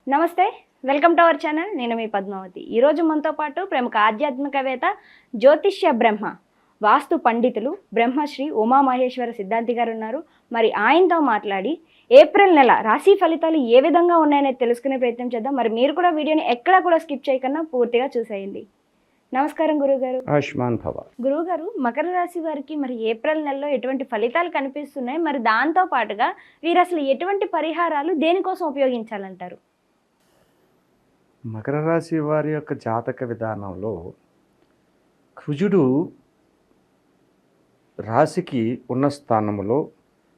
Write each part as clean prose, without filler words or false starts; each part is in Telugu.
నమస్తే, వెల్కమ్ టు అవర్ ఛానల్. నేను మీ పద్మావతి. ఈరోజు మనతో పాటు ప్రముఖ ఆధ్యాత్మికవేత్త, జ్యోతిష్య బ్రహ్మ, వాస్తు పండితులు బ్రహ్మశ్రీ ఉమామహేశ్వర సిద్ధాంతి గారు ఉన్నారు. మరి ఆయనతో మాట్లాడి ఏప్రిల్ నెల రాశి ఫలితాలు ఏ విధంగా ఉన్నాయనేది తెలుసుకునే ప్రయత్నం చేద్దాం. మరి మీరు కూడా వీడియోని ఎక్కడా కూడా స్కిప్ చేయకుండా పూర్తిగా చూసేయండి. నమస్కారం గురువుగారు. ఆయుష్మాన్ భవ. గురువుగారు, మకర రాశి వారికి మరి ఏప్రిల్ నెలలో ఎటువంటి ఫలితాలు కనిపిస్తున్నాయి, మరి దాంతో పాటుగా వీరు అసలు ఎటువంటి పరిహారాలు దేనికోసం ఉపయోగించాలంటారు? మకర రాశి వారి యొక్క జాతక విధానంలో కుజుడు రాశికి ఉన్న స్థానంలో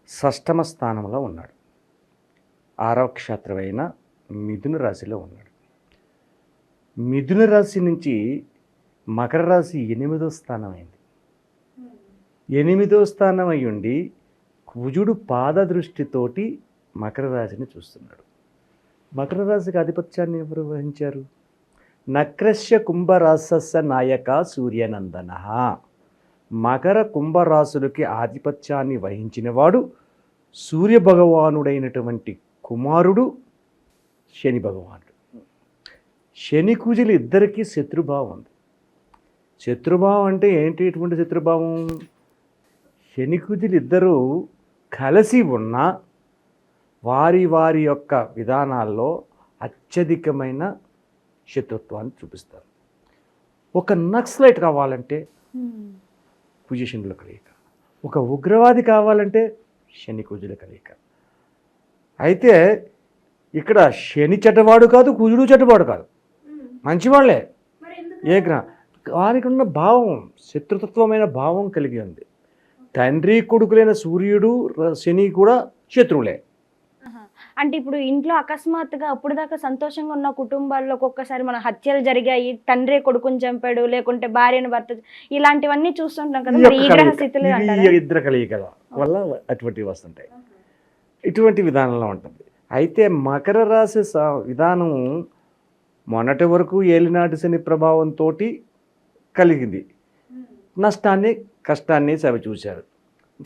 షష్టమ స్థానంలో ఉన్నాడు. 6వ క్షేత్రమైన మిథున రాశిలో ఉన్నాడు. మిథున రాశి నుంచి మకర రాశి 8వ స్థానం అయింది. 8వ స్థానం అయి ఉండి కుజుడు పాద దృష్టితోటి మకర రాశిని చూస్తున్నాడు. మకర రాశికి ఆధిపత్యాన్ని ఎవరు వహించారు? నక్రస్య కుంభరాశస్య నాయక సూర్యనందన. మకర కుంభరాశులకి ఆధిపత్యాన్ని వహించినవాడు సూర్యభగవానుడైనటువంటి కుమారుడు శని భగవానుడు. శని కుజులు ఇద్దరికీ శత్రుభావం ఉంది. శత్రుభావం అంటే ఏంటి? ఎటువంటి శత్రుభావం? శని కుజులు ఇద్దరూ కలిసి ఉన్నా వారి వారి యొక్క విధానాల్లో అత్యధికమైన శత్రుత్వాన్ని చూపిస్తారు. ఒక నక్సలైట్ కావాలంటే కుజశనుల కలయిక, ఒక ఉగ్రవాది కావాలంటే శని కుజుల కలయిక. అయితే ఇక్కడ శని చెడ్డవాడు కాదు, కుజుడు చెడ్డవాడు కాదు, మంచివాళ్లే. వారికి ఉన్న భావం శత్రుతత్వమైన భావం కలిగి ఉంది. తండ్రి కొడుకులైన సూర్యుడు శని కూడా శత్రువులే. అంటే ఇప్పుడు ఇంట్లో అకస్మాత్తుగా అప్పుడు దాకా సంతోషంగా ఉన్న కుటుంబాల్లో ఒక్కొక్కసారి మన హత్యలు జరిగాయి, తండ్రి కొడుకుని చంపాడు, లేకుంటే భార్యను భర్త, ఇలాంటివన్నీ చూస్తుంటాం కదా. మరి ఈ గ్రహ స్థితులు ఇద్దరు కలియక వల్ల అటువంటివి వస్తుంటాయి. ఇటువంటి విధానంలో ఉంటుంది. అయితే మకర రాశి విధానం మొన్నటి వరకు ఏలినాటి శని ప్రభావంతో కలిగింది. నష్టాన్ని కష్టాన్ని సవి చూశారు.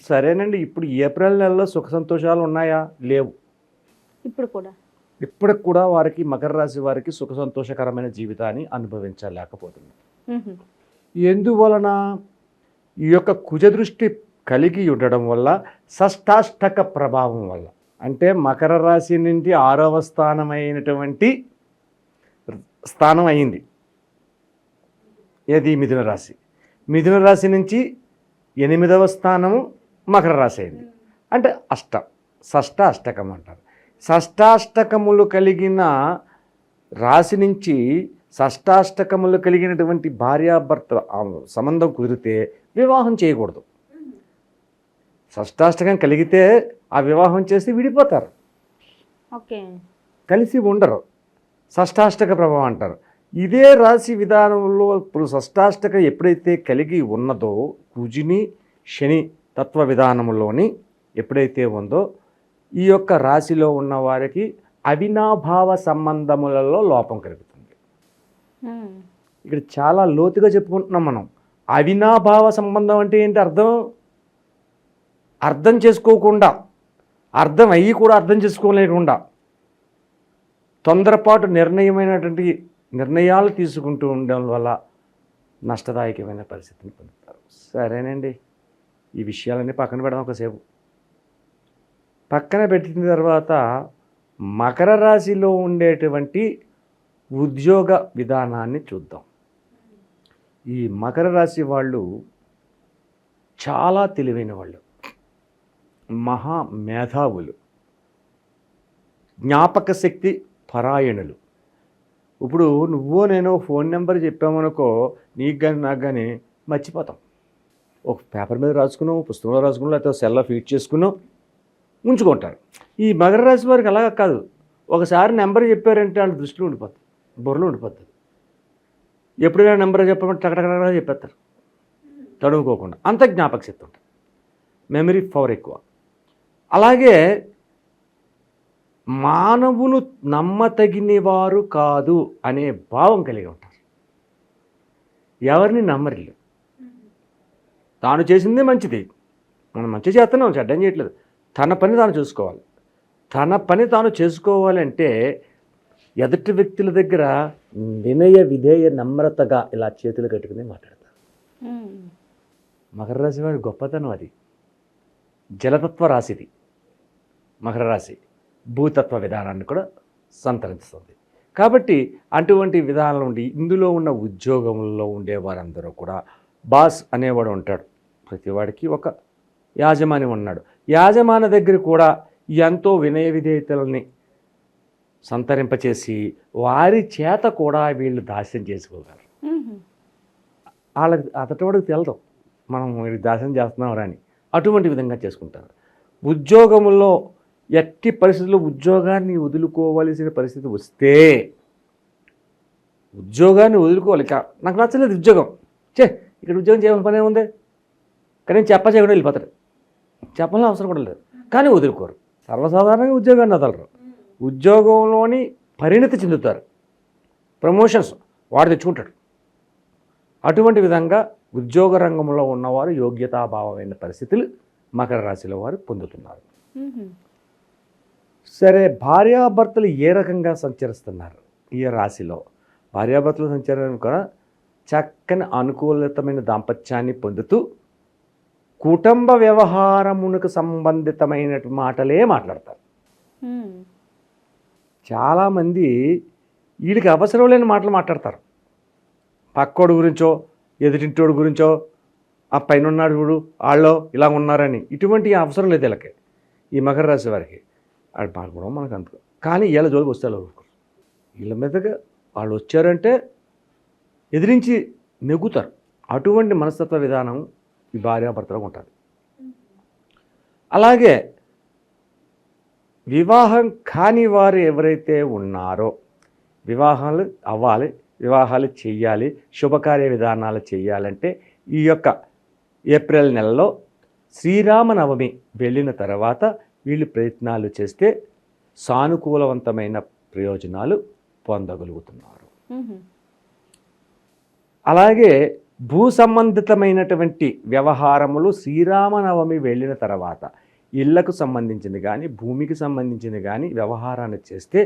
సరేనండి, ఇప్పుడు ఏప్రిల్ నెలలో సుఖ సంతోషాలు ఉన్నాయా? లేవు. ఇప్పటికి కూడా వారికి మకర రాశి వారికి సుఖ సంతోషకరమైన జీవితాన్ని అనుభవించలేకపోతున్నారు. ఎందువలన? ఈ యొక్క కుజ దృష్టి కలిగి ఉండడం వల్ల, షష్టాష్టక ప్రభావం వల్ల. అంటే మకర రాశి నుండి 6వ స్థానమైనటువంటి స్థానం అయింది ఏది? మిథున రాశి. మిథున రాశి నుంచి 8వ స్థానము మకర రాశి అయింది. అంటే షష్టాష్టకం అంటారు. షష్టాష్టకములు కలిగిన రాశి నుంచి షష్టాష్టకములు కలిగినటువంటి భార్యాభర్త సంబంధం కుదిరితే వివాహం చేయకూడదు. షష్టాష్టకం కలిగితే ఆ వివాహం చేసి విడిపోతారు, కలిసి ఉండరు. షష్టాష్టక ప్రభావం అంటారు. ఇదే రాశి విధానంలో ఇప్పుడు షష్టాష్టకం ఎప్పుడైతే కలిగి ఉన్నదో, కుజుని శని తత్వ విధానంలోని ఎప్పుడైతే ఉందో, ఈ యొక్క రాశిలో ఉన్న వారికి అవినాభావ సంబంధములలో లోపం కలుగుతుంది. ఇక్కడ చాలా లోతుగా చెప్పుకుంటున్నాం మనం. అవినాభావ సంబంధం అంటే ఏంటి? అర్థం చేసుకోకుండా, అర్థం అయ్యి కూడా అర్థం చేసుకోలేకుండా తొందరపాటు నిర్ణయమైనటువంటి నిర్ణయాలు తీసుకుంటూ ఉండడం వల్ల నష్టదాయకమైన పరిస్థితిని పొందుతారు. సరేనండి, ఈ విషయాలన్నీ పక్కన పెడదాం ఒకసేపు. పక్కన పెట్టిన తర్వాత మకర రాశిలో ఉండేటువంటి ఉద్యోగ విధానాన్ని చూద్దాం. ఈ మకర రాశి వాళ్ళు చాలా తెలివైన వాళ్ళు, మహా మేధావులు, జ్ఞాపక శక్తి పరాయణులు. ఇప్పుడు నువ్వో నేను ఫోన్ నెంబర్ చెప్పామనుకో, నీకు కానీ నాకు కానీ మర్చిపోతాం. ఒక పేపర్ మీద రాసుకున్నాం, పుస్తకంలో రాసుకున్నాం, లేకపోతే సెల్లో ఫీడ్ చేసుకున్నాం, ఉంచుకుంటారు. ఈ మకర రాశి వారికి అలాగా కాదు. ఒకసారి నెంబర్ చెప్పారంటే వాళ్ళ దృష్టిలో ఉండిపోతుంది, బుర్రలో ఉండిపోతుంది. ఎప్పుడైనా నెంబర్ చెప్పమంటే టకటకటగా చెప్పేస్తారు తడుముకోకుండా. అంత జ్ఞాపక శక్తి ఉంటుంది, మెమరీ పవర్ ఎక్కువ. అలాగే మానవులు నమ్మతగినవారు కాదు అనే భావం కలిగి ఉంటారు. ఎవరిని నమ్మరిల్లు. తాను చేసిందే మంచిది, మనం మంచి చేస్తున్నాం, చెడ్డం చేయట్లేదు. తన పని తాను చూసుకోవాలి. తన పని తాను చేసుకోవాలంటే ఎదుటి వ్యక్తుల దగ్గర వినయ విధేయ నమ్రతగా ఇలా చేతులు కట్టుకుని మాట్లాడతారు. మకర రాశి వారి గొప్పతనం అది. జలతత్వ రాశిది మకర రాశి. భూతత్వ విధానాన్ని కూడా సంతరించుతుంది. కాబట్టి అటువంటి విధానం ఉండి ఇందులో ఉన్న ఉద్యోగంలో ఉండే వారందరూ కూడా బాస్ అనేవాడు ఉంటాడు. ప్రతివాడికి ఒక యాజమాని ఉన్నాడు. యాజమాని దగ్గర కూడా ఎంతో వినయ విధేయతలని సంతరింపచేసి వారి చేత కూడా వీళ్ళు దాస్యం చేసుకోగలరు. వాళ్ళకి అతటివాడికి తెలదు మనం వీరికి దాస్యం చేస్తున్నాం అని. అటువంటి విధంగా చేసుకుంటారు. ఉద్యోగంలో ఎట్టి పరిస్థితుల్లో ఉద్యోగాన్ని వదులుకోవలసిన పరిస్థితి వస్తే ఉద్యోగాన్ని వదులుకోవాలి. నాకు నచ్చలేదు ఉద్యోగం, ఇక్కడ ఉద్యోగం చేయవలసిన పని ఏముంది, కానీ చేయకుండా వెళ్ళిపోతారు. చెప్పాల్సిన అవసరం కూడా లేదు, కానీ వదులుకోరు. సర్వసాధారణంగా ఉద్యోగాన్ని వదలరు. ఉద్యోగంలోని పరిణతి చెందుతారు. ప్రమోషన్స్ వాడు తెచ్చుకుంటాడు. అటువంటి విధంగా ఉద్యోగ రంగంలో ఉన్నవారు యోగ్యతాభావమైన పరిస్థితులు మకర రాశిలో వారు పొందుతున్నారు. సరే, భార్యాభర్తలు ఏ రకంగా సంచరిస్తున్నారు ఈ రాశిలో? భార్యాభర్తలు సంచరణ కూడా చక్కని అనుకూలతమైన దాంపత్యాన్ని పొందుతూ కుటుంబ వ్యవహారమునకు సంబంధితమైన మాటలే మాట్లాడతారు. చాలామంది వీడికి అవసరం లేని మాటలు మాట్లాడతారు. పక్కోడు గురించో ఎదుటింటోడు గురించో ఆ పైన ఉన్నాడు చూడు వాళ్ళు ఇలా ఉన్నారని, ఇటువంటి అవసరం లేదు వీళ్ళకి. ఈ మకర రాశి వారికి అది మాట్లాడడం మనకు అంత. కానీ వీళ్ళ జోలికి వస్తే వీళ్ళ మీదగా వాళ్ళు వచ్చారంటే ఎదిరించి నెగ్గుతారు. అటువంటి మనస్తత్వ విధానం ఈ భార్యాభర్తలకు ఉంటుంది. అలాగే వివాహం కాని వారు ఎవరైతే ఉన్నారో వివాహాలు అవ్వాలి, వివాహాలు చెయ్యాలి, శుభకార్య విధానాలు చెయ్యాలంటే ఈ యొక్క ఏప్రిల్ నెలలో శ్రీరామనవమి వెళ్ళిన తర్వాత వీళ్ళు ప్రయత్నాలు చేస్తే సానుకూలవంతమైన ప్రయోజనాలు పొందగలుగుతున్నారు. అలాగే భూ సంబంధితమైనటువంటి వ్యవహారములు శ్రీరామనవమి వెళ్ళిన తర్వాత ఇళ్లకు సంబంధించింది కానీ భూమికి సంబంధించింది కానీ వ్యవహారాన్ని చేస్తే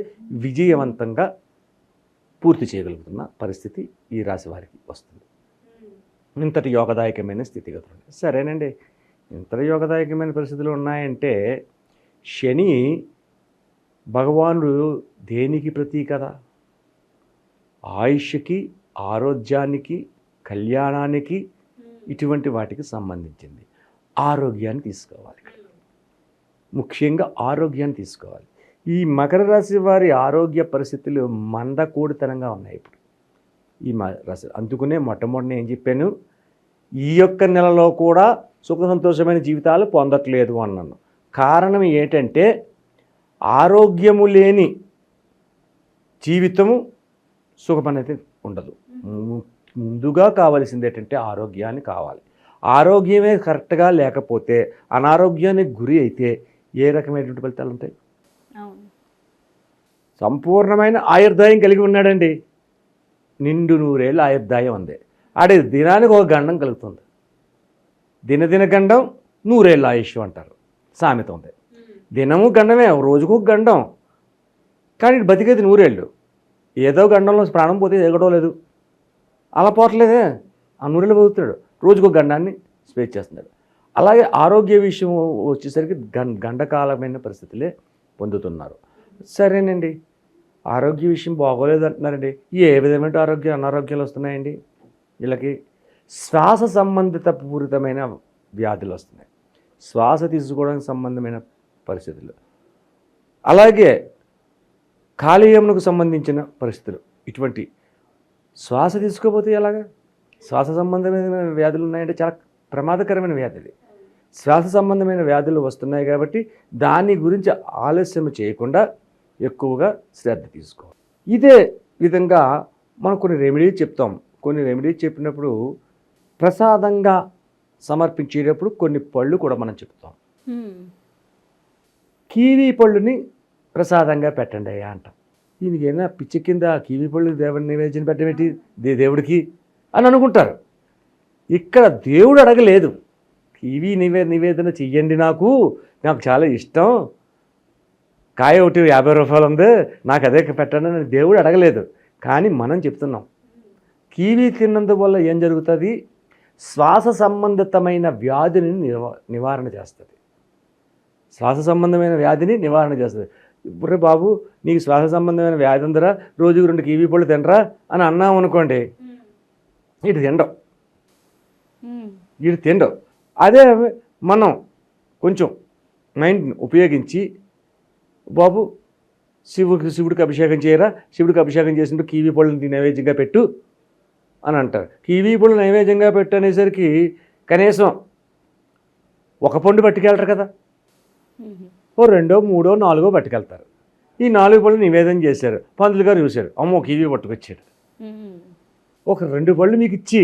విజయవంతంగా పూర్తి చేయగలుగుతున్న పరిస్థితి ఈ రాశి వారికి వస్తుంది. ఇంతటి యోగదాయకమైన స్థితిగతులు. సరేనండి, ఇంతటి యోగదాయకమైన పరిస్థితులు ఉన్నాయంటే శని భగవానుడు దేనికి ప్రతీక కదా? ఆయుష్కి, ఆరోగ్యానికి, కళ్యాణానికి, ఇటువంటి వాటికి సంబంధించింది. ఆరోగ్యాన్ని తీసుకోవాలి. ముఖ్యంగా ఆరోగ్యాన్ని తీసుకోవాలి. ఈ మకర రాశి వారి ఆరోగ్య పరిస్థితులు మందకూడితనంగా ఉన్నాయి ఇప్పుడు ఈ రాశి. అందుకనే మొట్టమొదటి ఏం చెప్పాను, ఈ యొక్క నెలలో కూడా సుఖ సంతోషమైన జీవితాలు పొందట్లేదు అన్నాను. కారణం ఏంటంటే ఆరోగ్యము లేని జీవితము సుఖమనేది ఉండదు. ముందుగా కావాల్సింది ఏంటంటే ఆరోగ్యాన్ని కావాలి. ఆరోగ్యమే కరెక్ట్గా లేకపోతే అనారోగ్యానికి గురి అయితే ఏ రకమైనటువంటి ఫలితాలు ఉంటాయి? సంపూర్ణమైన ఆయుర్దాయం కలిగి ఉన్నాడండి, నిండు 100 ఏళ్ళ ఆయుర్దాయం ఉంది. ఆడే దినానికి ఒక గండం కలుగుతుంది. దినదిన గండం 100 ఏళ్ళ ఆయుష్ అంటారు, సామెత ఉంది. దినము గండమే, రోజుకు ఒక గండం. కానీ బతికేది 100 ఏళ్ళు. ఏదో గండంలో ప్రాణం పోతే ఎగడో లేదు, అలా పోవట్లేదే, ఆ 100 ఏళ్ళు బతుకుతాడు. రోజుకు గండాన్ని స్పేస్ చేస్తున్నాడు. అలాగే ఆరోగ్య విషయం వచ్చేసరికి గండకాలమైన పరిస్థితులే పొందుతున్నారు. సరేనండి, ఆరోగ్య విషయం బాగోలేదు అంటున్నారండి. ఏ విధమైన అనారోగ్యాలు వస్తున్నాయండి వీళ్ళకి? శ్వాస సంబంధిత పూరితమైన వ్యాధులు వస్తున్నాయి, శ్వాస తీసుకోవడానికి సంబంధమైన పరిస్థితులు. అలాగే కాలేయమునకు సంబంధించిన పరిస్థితులు. ఇటువంటి శ్వాస తీసుకోకపోతే ఎలాగా? శ్వాస సంబంధమైన వ్యాధులు ఉన్నాయంటే చాలా ప్రమాదకరమైన వ్యాధి. శ్వాస సంబంధమైన వ్యాధులు వస్తున్నాయి కాబట్టి దాని గురించి ఆలస్యం చేయకుండా ఎక్కువగా శ్రద్ధ తీసుకోవాలి. ఇదే విధంగా మనం కొన్ని రెమెడీస్ చెప్తాం. కొన్ని రెమెడీస్ చెప్పినప్పుడు ప్రసాదంగా సమర్పించేటప్పుడు కొన్ని పళ్ళు కూడా మనం చెప్తాం. కీవీ పళ్ళుని ప్రసాదంగా పెట్టండి అయ్యా అంటాం. దీనికి ఏమైనా పిచ్చి కింద కీవీ పళ్ళు దేవుడిని నివేదించిన పెట్టమేంటి దేవుడికి అని అనుకుంటారు. ఇక్కడ దేవుడు అడగలేదు, కీవీ నివేదన చెయ్యండి, నాకు చాలా ఇష్టం, కాయ ఒకటి 50 రూపాయలు ఉంది, నాకు అదే పెట్టండి అని దేవుడు అడగలేదు. కానీ మనం చెప్తున్నాం, కివీ తిన్నందువల్ల ఏం జరుగుతుంది? శ్వాస సంబంధితమైన వ్యాధిని నివారణ చేస్తుంది. శ్వాస సంబంధమైన వ్యాధిని నివారణ చేస్తుంది. ఇప్పుడు బాబు నీకు శ్వాస సంబంధమైన వ్యాధి ఉందరా, రోజుకు 2 కివీ పళ్ళు తినరా అని అన్నాం అనుకోండి, ఇటు తినడం. అదే మనం కొంచెం మైండ్ని ఉపయోగించి బాబు శివుడికి అభిషేకం చేయరా, శివుడికి అభిషేకం చేసినట్టు కివీ పళ్ళని నైవేద్యంగా పెట్టు అని అంటారు. కివీ పళ్ళు నైవేద్యంగా పెట్టు అనేసరికి కనీసం 1 పండు పట్టుకెళ్ళరు కదా, ఓ 2, 3, 4 పట్టుకెళ్తారు. ఈ 4 పళ్ళు నివేదన చేశారు, పంతులు గారు చూశారు, అమ్మో కివీ పట్టుకొచ్చాడు. ఒక 2 పళ్ళు మీకు ఇచ్చి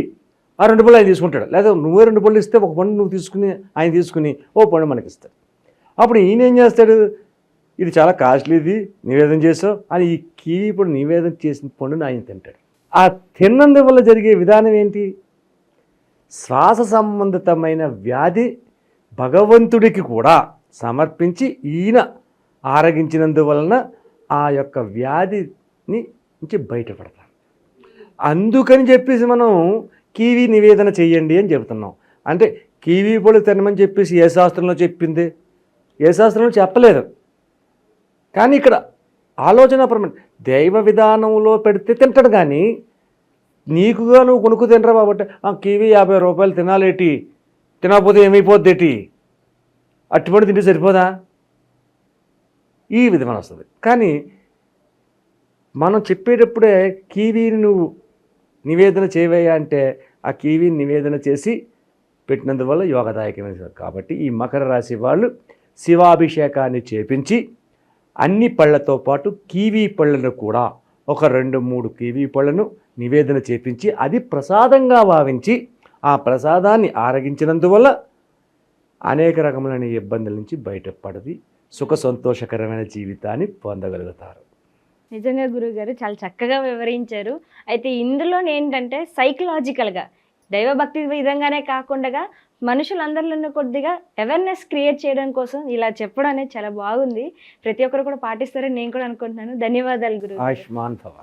ఆ 2 పళ్ళు ఆయన తీసుకుంటాడు. లేదా నువ్వే 2 పళ్ళు ఇస్తే 1 పండు నువ్వు తీసుకుని ఆయన తీసుకుని ఓ పండు మనకి ఇస్తాడు. అప్పుడు ఈయన ఏం చేస్తాడు? ఇది చాలా కాస్ట్లీది నివేదన చేసావు అని ఈ కివీ పళ్ళు నివేదన చేసిన పండుని ఆయన తింటాడు. ఆ తిన్నందువల్ల జరిగే విధానం ఏంటి? శ్వాస సంబంధితమైన వ్యాధి భగవంతుడికి కూడా సమర్పించి ఈయన ఆరగించినందువలన ఆ యొక్క వ్యాధిని నుంచి బయటపడతారు. అందుకని చెప్పేసి మనం కివీ నివేదన చెయ్యండి అని చెబుతున్నాం. అంటే కివీ పళ్ళు తినమని చెప్పేసి ఏ శాస్త్రంలో చెప్పింది? ఏ శాస్త్రంలో చెప్పలేదు. కానీ ఇక్కడ ఆలోచనాపరమైన దైవ విధానంలో పెడితే తింటాడు. కానీ నీకుగా నువ్వు కొనుక్కు తినరా కాబట్టి కివీ 50 రూపాయలు తినాలేటి, తినకపోతే ఏమైపోద్దేటి, అట్టుబడి తింటే సరిపోదా? ఈ విధమైన వస్తుంది. కానీ మనం చెప్పేటప్పుడే కివీని నువ్వు నివేదన చేయవయ్యా అంటే ఆ కివీని నివేదన చేసి పెట్టినందువల్ల యోగదాయకమైన. కాబట్టి ఈ మకర రాశి వాళ్ళు శివాభిషేకాన్ని చేపించి అన్ని పళ్ళతో పాటు కివీ పళ్ళను కూడా ఒక 2-3 కివీ పళ్ళను నివేదన చేపించి అది ప్రసాదంగా భావించి ఆ ప్రసాదాన్ని ఆరగించినందువల్ల అనేక రకములైన ఇబ్బందుల నుంచి బయటపడి సుఖ సంతోషకరమైన జీవితాన్ని పొందగలుగుతారు. నిజంగా గురువుగారు చాలా చక్కగా వివరించారు. అయితే ఇందులో ఏంటంటే సైకలాజికల్గా దైవభక్తి విధంగానే కాకుండా మనుషులందరిలో కొద్దిగా అవేర్నెస్ క్రియేట్ చేయడం కోసం ఇలా చెప్పడం అనేది చాలా బాగుంది. ప్రతి ఒక్కరు కూడా పాటిస్తారని నేను కూడా అనుకుంటున్నాను. ధన్యవాదాలు గురువు. ఆయుష్మాన్ భవ.